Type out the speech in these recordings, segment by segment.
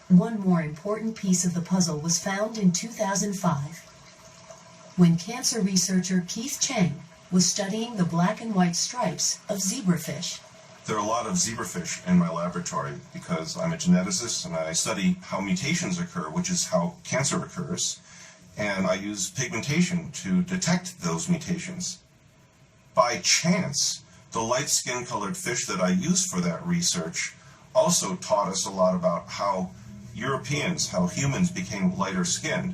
One more important piece of the puzzle was found in 2005, when cancer researcher Keith Chang was studying the black and white stripes of zebrafish. There are a lot of zebrafish in my laboratory because I'm a geneticist and I study how mutations occur, which is how cancer occurs, and I use pigmentation to detect those mutations. By chance, the light skin-colored fish that I used for that research also taught us a lot about how Europeans, how humans became lighter skinned.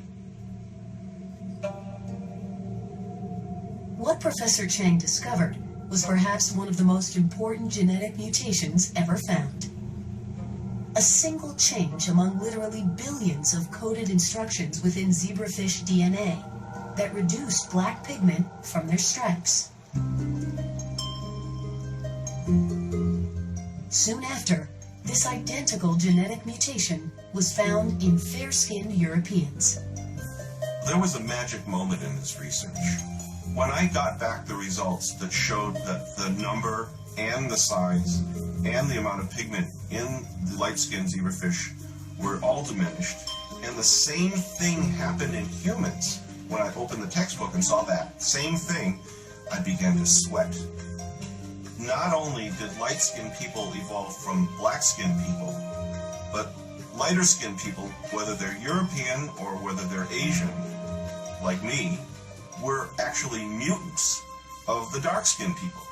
What Professor Chang discovered was perhaps one of the most important genetic mutations ever found. A single change among literally billions of coded instructions within zebrafish DNA that reduced black pigment from their stripes. Soon after, this identical genetic mutation was found in fair-skinned Europeans. There was a magic moment in this research. When I got back the results that showed that the number and the size and the amount of pigment in the light-skinned zebrafish were all diminished, and the same thing happened in humans. When I opened the textbook and saw that same thing, I began to sweat. Not only did light-skinned people evolve from black-skinned people, but lighter-skinned people, whether they're European or whether they're Asian, like me, were actually mutants of the dark-skinned people.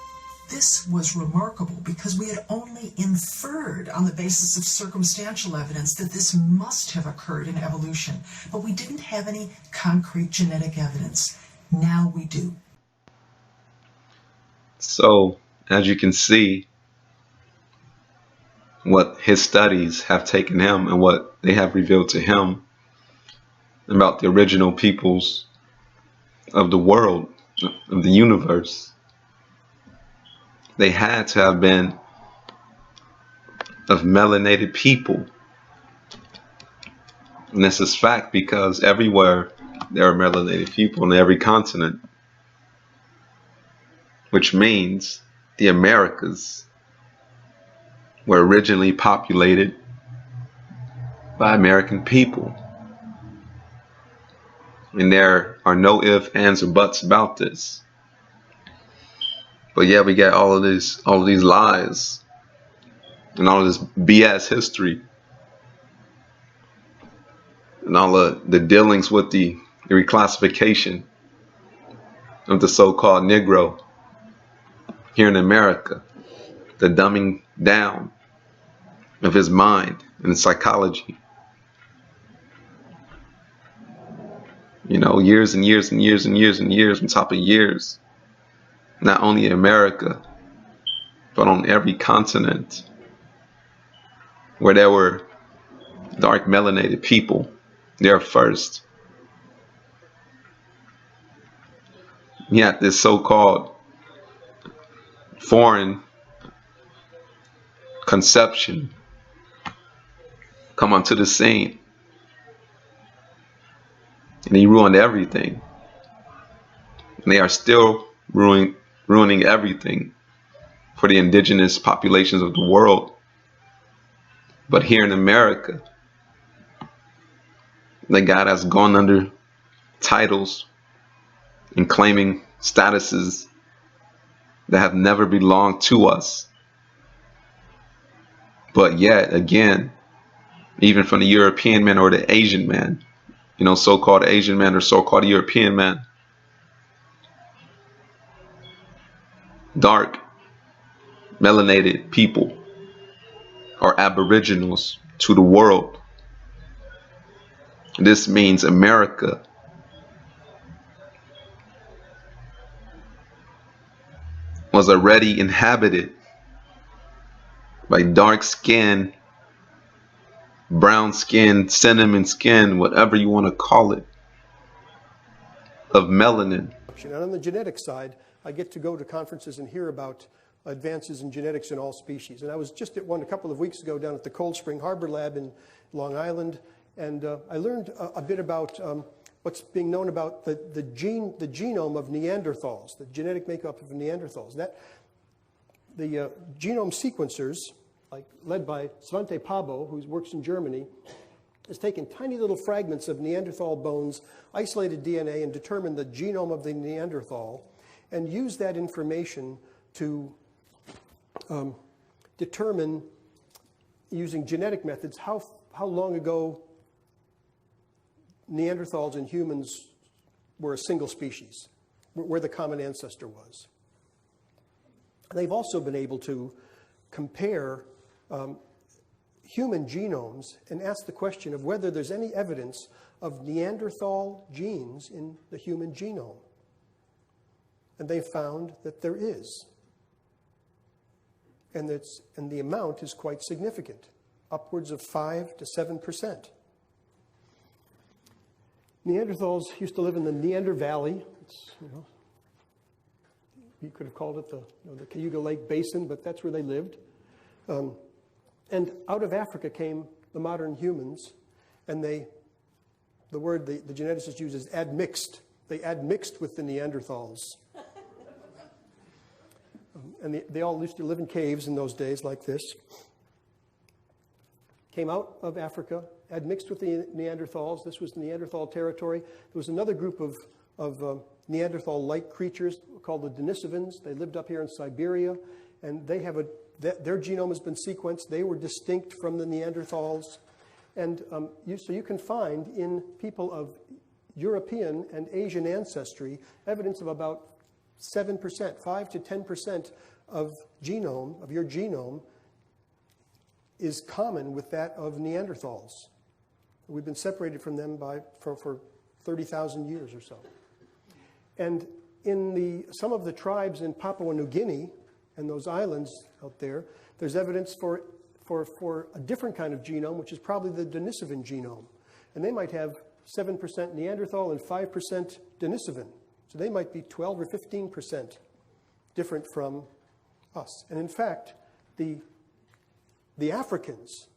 This was remarkable because we had only inferred on the basis of circumstantial evidence that this must have occurred in evolution, but we didn't have any concrete genetic evidence. Now we do. So, as you can see, what his studies have taken him and what they have revealed to him about the original peoples of the world, of the universe, they had to have been of melanated people. And this is fact because everywhere there are melanated people on every continent, which means the Americas were originally populated by American people. And there are no ifs, ands, or buts about this. But yeah, we got all of these lies and all of this BS history and all of the dealings with the reclassification of the so-called Negro here in America, the dumbing down of his mind and psychology. You know, years and years and years and years and years on top of years. Not only in America, but on every continent where there were dark melanated people there first. You had this so-called foreign conception come onto the scene. And he ruined everything. And they are still ruining everything for the indigenous populations of the world. But here in America, they got us going under titles and claiming statuses that have never belonged to us. But yet, again, even from the European man or the Asian man, you know, so-called Asian man or so-called European man, dark, melanated people are Aboriginals to the world. This means America was already inhabited by dark-skinned, brown-skinned, cinnamon skin, whatever you want to call it, of melanin. And on the genetic side, I get to go to conferences and hear about advances in genetics in all species. And I was just at one a couple of weeks ago down at the Cold Spring Harbor Lab in Long Island, and I learned a bit about what's being known about the genome of Neanderthals, the genetic makeup of Neanderthals. The genome sequencers, like led by Svante Pabo, who works in Germany, has taken tiny little fragments of Neanderthal bones, isolated DNA, and determined the genome of the Neanderthal, and used that information to determine, using genetic methods, how long ago Neanderthals and humans were a single species, where the common ancestor was. They've also been able to compare human genomes and ask the question of whether there's any evidence of Neanderthal genes in the human genome. And they found that there is. And the amount is quite significant, upwards of 5 to 7%. Neanderthals used to live in the Neander Valley. You could have called it the Cayuga Lake Basin, but that's where they lived. And out of Africa came the modern humans, and the word the geneticist uses, admixed. They admixed with the Neanderthals. And they all used to live in caves in those days like this. Came out of Africa, admixed with the Neanderthals. This was Neanderthal territory. There was another group of Neanderthal-like creatures called the Denisovans. They lived up here in Siberia, and they have their genome has been sequenced. They were distinct from the Neanderthals. And so you can find in people of European and Asian ancestry evidence of about 7%, 5 to 10% of your genome is common with that of Neanderthals. We've been separated from them for 30,000 years or so. And in some of the tribes in Papua New Guinea and those islands out there, there's evidence for a different kind of genome, which is probably the Denisovan genome. And they might have 7% Neanderthal and 5% Denisovan. So they might be 12 or 15% different from us. And in fact, the Africans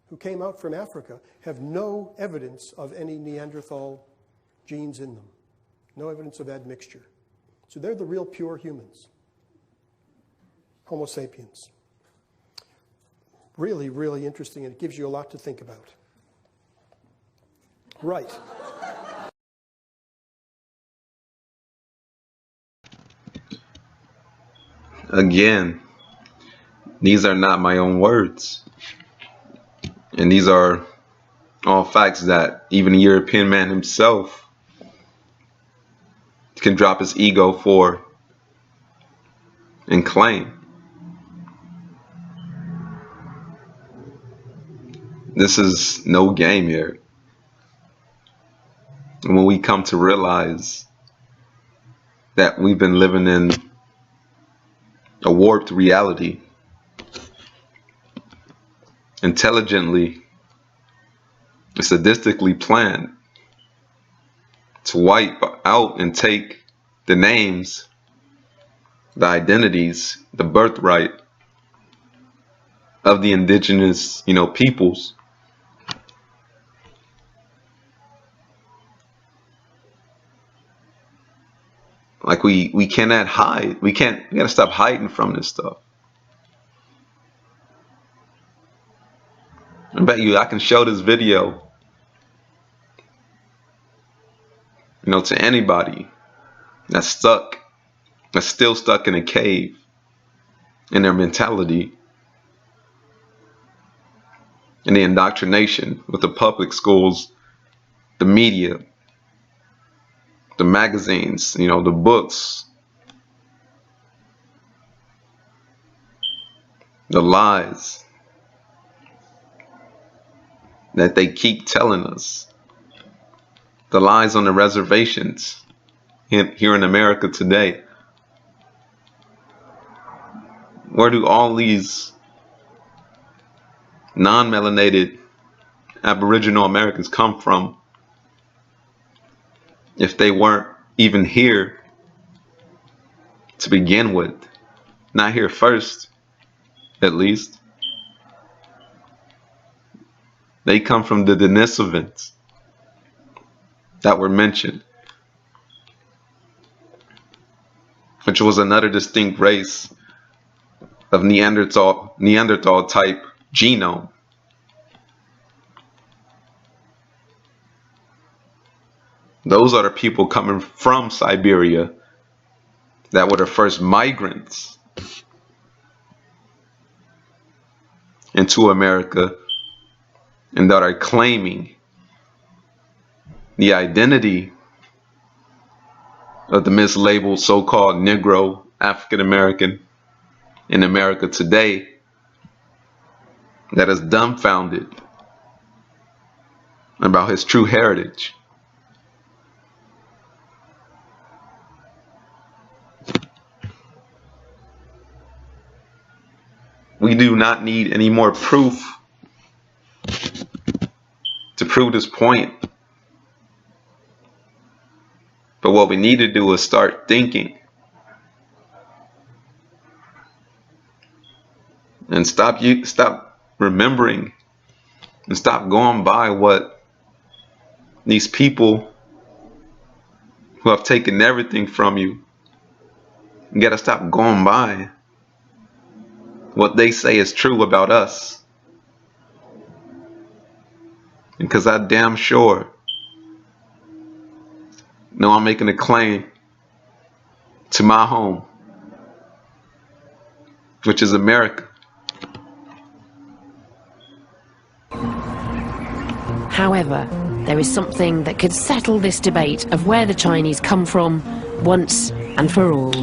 who came out from Africa have no evidence of any Neanderthal genes in them. No evidence of admixture. So they're the real pure humans. Homo sapiens. Really, really interesting, and it gives you a lot to think about. Right. Again, these are not my own words. And these are all facts that even a European man himself can drop his ego for and claim. This is no game here. And when we come to realize that we've been living in a warped reality, intelligently, sadistically planned to wipe out and take the names, the identities, the birthright of the indigenous, peoples. Like we cannot hide. We gotta stop hiding from this stuff. I bet you I can show this video, to anybody that's still stuck in a cave in their mentality, in the indoctrination with the public schools, the media, the magazines, the books, the lies that they keep telling us, the lies on the reservations here in America today. Where do all these non-melanated Aboriginal Americans come from if they weren't even here to begin with? Not here first, at least. They come from the Denisovans that were mentioned, which was another distinct race of Neanderthal type genome. Those are the people coming from Siberia that were the first migrants into America and that are claiming the identity of the mislabeled so-called Negro African American in America today, that is dumbfounded about his true heritage. We do not need any more proof to prove this point. But what we need to do is start thinking and stop remembering and stop going by what these people who have taken everything from you. You gotta stop going by what they say is true about us. Because I damn sure know I'm making a claim to my home, which is America. However, there is something that could settle this debate of where the Chinese come from once and for all.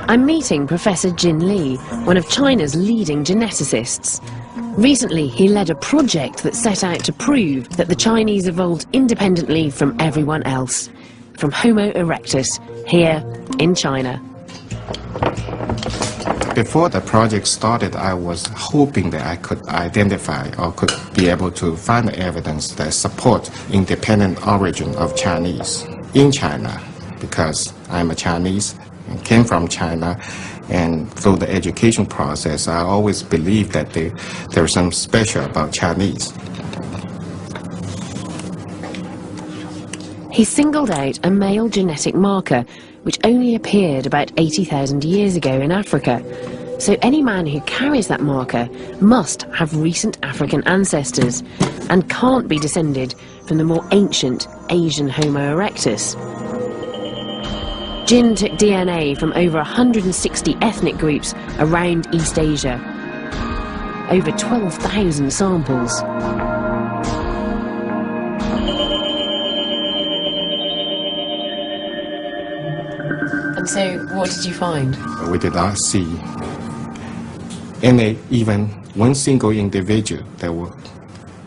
I'm meeting Professor Jin Li, one of China's leading geneticists. Recently, he led a project that set out to prove that the Chinese evolved independently from everyone else, from Homo erectus, here in China. Before the project started, I was hoping that I could identify or could be able to find evidence that support independent origin of Chinese in China, because I'm a Chinese and came from China, and through the education process, I always believed that there's something special about Chinese. He singled out a male genetic marker which only appeared about 80,000 years ago in Africa. So any man who carries that marker must have recent African ancestors and can't be descended from the more ancient Asian Homo erectus. Jin took DNA from over 160 ethnic groups around East Asia. Over 12,000 samples. And so, what did you find? We did not see any, even one single individual that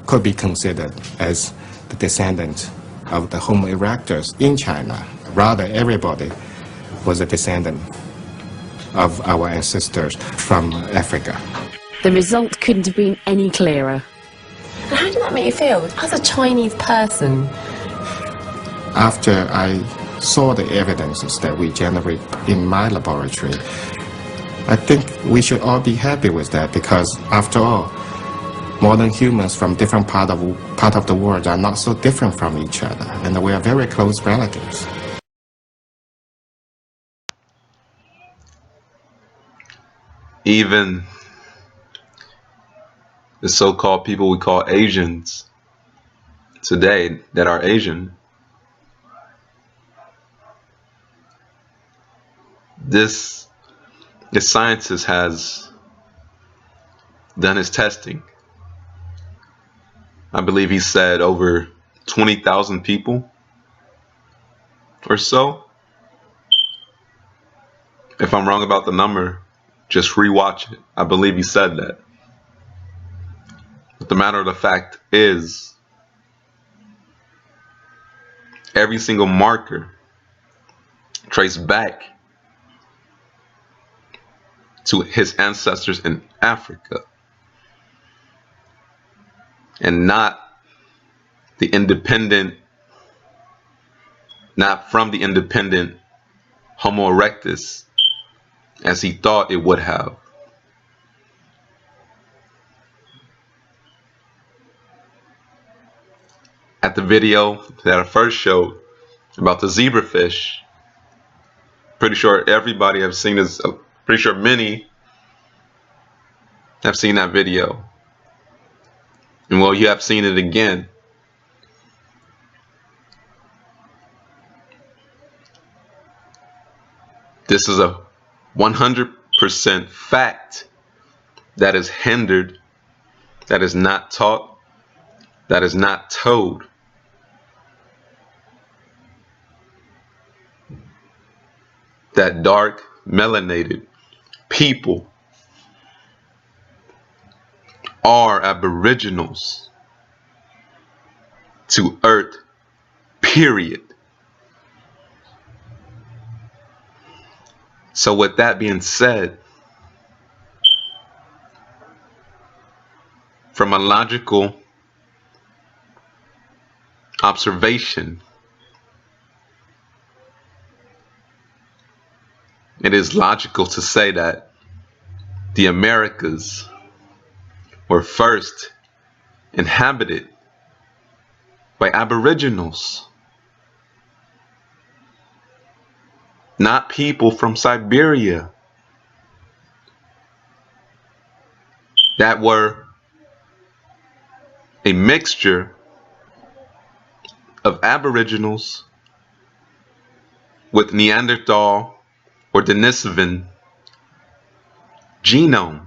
could be considered as the descendant of the Homo erectus in China. Rather, everybody was a descendant of our ancestors from Africa. The result couldn't have been any clearer. And how did that make you feel as a Chinese person? After I saw the evidences that we generate in my laboratory, I think we should all be happy with that, because after all, modern humans from different part of the world are not so different from each other, and we are very close relatives. Even the so-called people we call Asians today that are Asian, this scientist has done his testing. I believe he said over 20,000 people or so. If I'm wrong about the number, just rewatch it. I believe he said that. But the matter of the fact is, every single marker traced back to his ancestors in Africa, and not from the independent Homo erectus as he thought it would have. At the video that I first showed about the zebrafish, pretty sure everybody have seen this. Pretty sure many have seen that video. And well, you have seen it again. This is a 100% fact that is hindered, that is not taught, that is not told. That dark, melanated people are Aboriginals to Earth, period. So with that being said, from a logical observation, it is logical to say that the Americas were first inhabited by Aboriginals, not people from Siberia that were a mixture of Aboriginals with Neanderthal or Denisovan genome.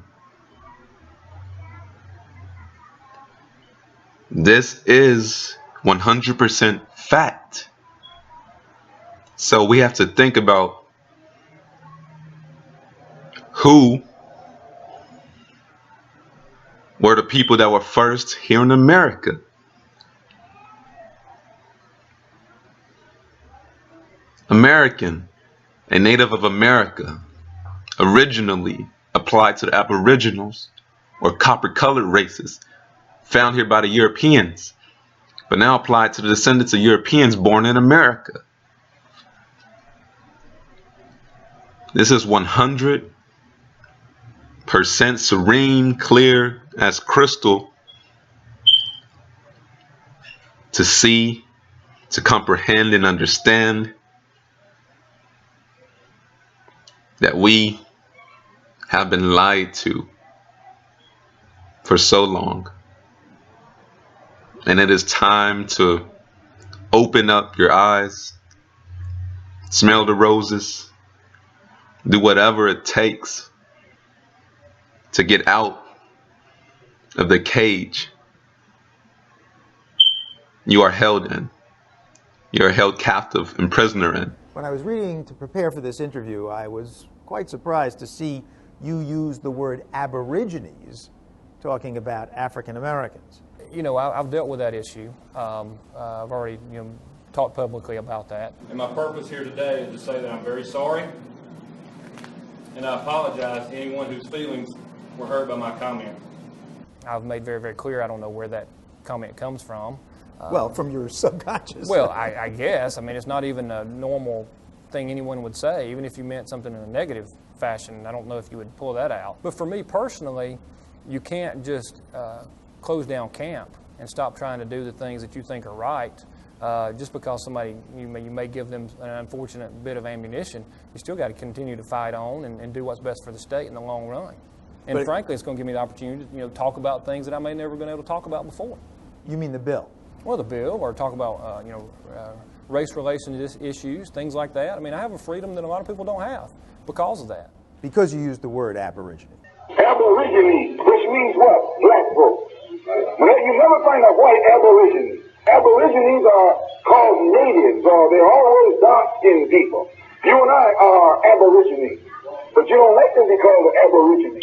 This is 100% fact. So we have to think about who were the people that were first here in America. American, a native of America, originally applied to the Aboriginals or copper-colored races found here by the Europeans, but now applied to the descendants of Europeans born in America. This is 100% serene, clear as crystal to see, to comprehend and understand that we have been lied to for so long. And it is time to open up your eyes, smell the roses, do whatever it takes to get out of the cage you are held in. You are held captive and prisoner in. When I was reading to prepare for this interview, I was quite surprised to see you use the word Aborigines talking about African Americans. You know, I've dealt with that issue. I've already, talked publicly about that. And my purpose here today is to say that I'm very sorry, and I apologize to anyone whose feelings were hurt by my comment. I've made very, very clear I don't know where that comment comes from. Well, from your subconscious. Well, I guess. I mean, it's not even a normal thing anyone would say, even if you meant something in a negative fashion. I don't know if you would pull that out. But for me personally, you can't just close down camp and stop trying to do the things that you think are right. Just because somebody, you may give them an unfortunate bit of ammunition, you still got to continue to fight on and do what's best for the state in the long run. And but frankly, it's going to give me the opportunity to talk about things that I may never been able to talk about before. You mean the bill? Well, the bill, or talk about race relations issues, things like that. I mean, I have a freedom that a lot of people don't have because of that. Because you used the word Aborigine. Aborigines, which means what? Black folks. You never find a white Aborigine. Aborigines are called natives, or they're always dark-skinned people. You and I are Aborigines, but you don't like to be called an Aborigine.